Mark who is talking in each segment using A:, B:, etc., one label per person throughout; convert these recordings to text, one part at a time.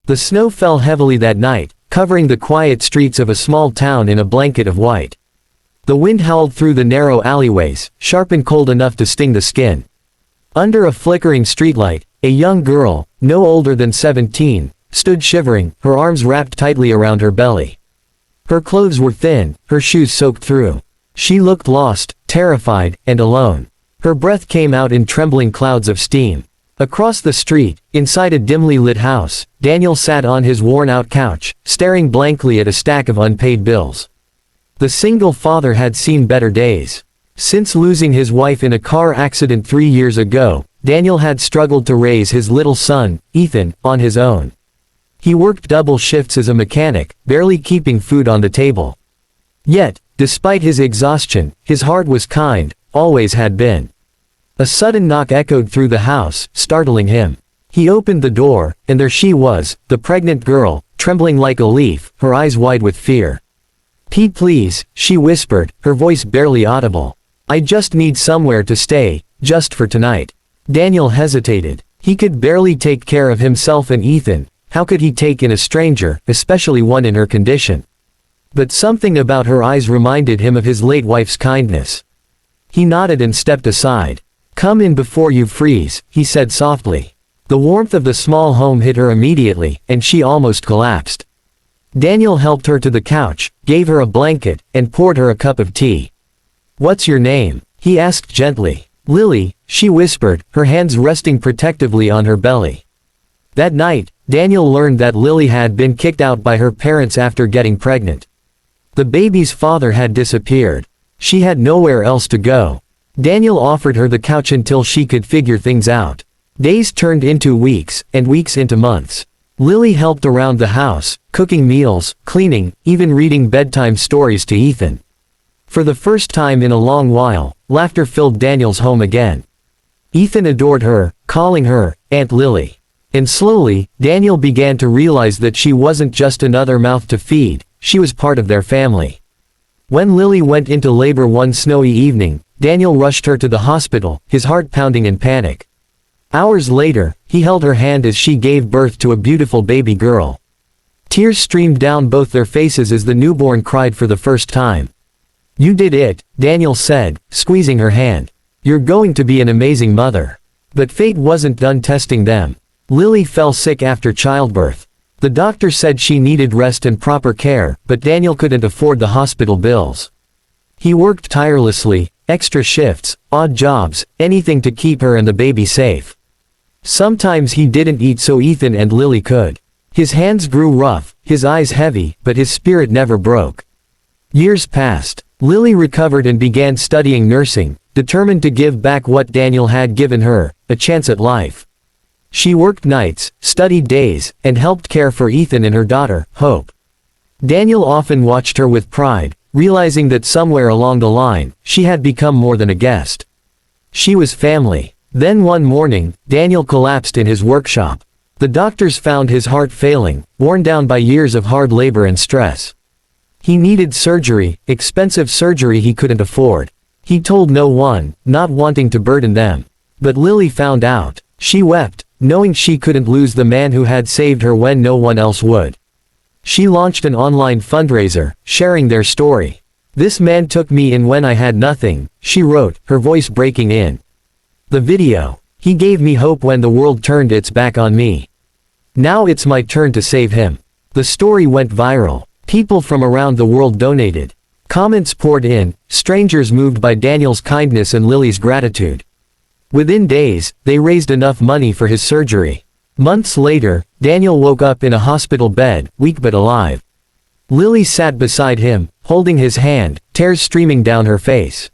A: The snow fell heavily that night, covering the quiet streets of a small town in a blanket of white. The wind howled through the narrow alleyways, sharp and cold enough to sting the skin. Under a flickering streetlight, a young girl, no older than 17, stood shivering, her arms wrapped tightly around her belly. Her clothes were thin, her shoes soaked through. She looked lost, terrified, and alone. Her breath came out in trembling clouds of steam. Across the street, inside a dimly lit house, Daniel sat on his worn-out couch, staring blankly at a stack of unpaid bills. The single father had seen better days. Since losing his wife in a car accident 3 years ago, Daniel had struggled to raise his little son, Ethan, on his own. He worked double shifts as a mechanic, barely keeping food on the table. Yet, despite his exhaustion, his heart was kind, always had been. A sudden knock echoed through the house, startling him. He opened the door, and there she was, the pregnant girl, trembling like a leaf, her eyes wide with fear. "Pete, please," she whispered, her voice barely audible. "I just need somewhere to stay, just for tonight." Daniel hesitated. He could barely take care of himself and Ethan. How could he take in a stranger, especially one in her condition? But something about her eyes reminded him of his late wife's kindness. He nodded and stepped aside. "Come in before you freeze," he said softly. The warmth of the small home hit her immediately, and she almost collapsed. Daniel helped her to the couch, gave her a blanket, and poured her a cup of tea. "What's your name?" he asked gently. "Lily," she whispered, her hands resting protectively on her belly. That night, Daniel learned that Lily had been kicked out by her parents after getting pregnant. The baby's father had disappeared. She had nowhere else to go. Daniel offered her the couch until she could figure things out. Days turned into weeks, and weeks into months. Lily helped around the house, cooking meals, cleaning, even reading bedtime stories to Ethan. For the first time in a long while, laughter filled Daniel's home again. Ethan adored her, calling her Aunt Lily. And slowly, Daniel began to realize that she wasn't just another mouth to feed, she was part of their family. When Lily went into labor one snowy evening, Daniel rushed her to the hospital, his heart pounding in panic. Hours later, he held her hand as she gave birth to a beautiful baby girl. Tears streamed down both their faces as the newborn cried for the first time. "You did it," Daniel said, squeezing her hand. "You're going to be an amazing mother." But fate wasn't done testing them. Lily fell sick after childbirth. The doctor said she needed rest and proper care, but Daniel couldn't afford the hospital bills. He worked tirelessly, extra shifts, odd jobs, anything to keep her and the baby safe. Sometimes he didn't eat so Ethan and Lily could. His hands grew rough, his eyes heavy, but his spirit never broke. Years passed. Lily recovered and began studying nursing, determined to give back what Daniel had given her, a chance at life. She worked nights, studied days, and helped care for Ethan and her daughter, Hope. Daniel often watched her with pride, realizing that somewhere along the line, she had become more than a guest. She was family. Then one morning, Daniel collapsed in his workshop. The doctors found his heart failing, worn down by years of hard labor and stress. He needed surgery, expensive surgery he couldn't afford. He told no one, not wanting to burden them. But Lily found out. She wept, knowing she couldn't lose the man who had saved her when no one else would. She launched an online fundraiser, sharing their story. "This man took me in when I had nothing," she wrote, her voice breaking in the video. "He gave me hope when the world turned its back on me. Now it's my turn to save him." The story went viral. People from around the world donated. Comments poured in, strangers moved by Daniel's kindness and Lily's gratitude. Within days, they raised enough money for his surgery. Months later, Daniel woke up in a hospital bed, weak but alive. Lily sat beside him, holding his hand, tears streaming down her face.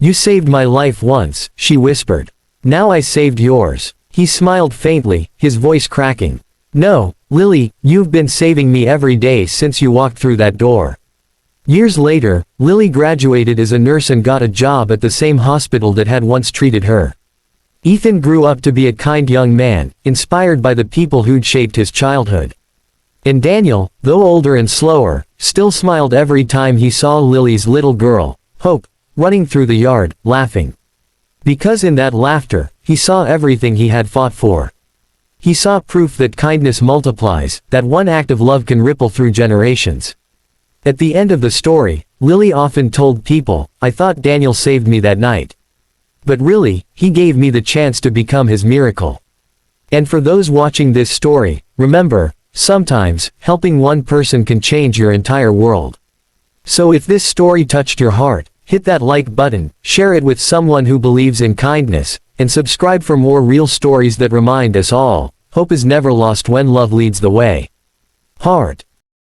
A: "You saved my life once," she whispered. "Now I saved yours." He smiled faintly, his voice cracking. "No, Lily, you've been saving me every day since you walked through that door." Years later, Lily graduated as a nurse and got a job at the same hospital that had once treated her. Ethan grew up to be a kind young man, inspired by the people who'd shaped his childhood. And Daniel, though older and slower, still smiled every time he saw Lily's little girl, Hope, running through the yard, laughing. Because in that laughter, he saw everything he had fought for. He saw proof that kindness multiplies, that one act of love can ripple through generations. At the end of the story, Lily often told people, "I thought Daniel saved me that night. But really, he gave me the chance to become his miracle." And for those watching this story, remember, sometimes, helping one person can change your entire world. So if this story touched your heart, hit that like button, share it with someone who believes in kindness, and subscribe for more real stories that remind us all, hope is never lost when love leads the way. Heart.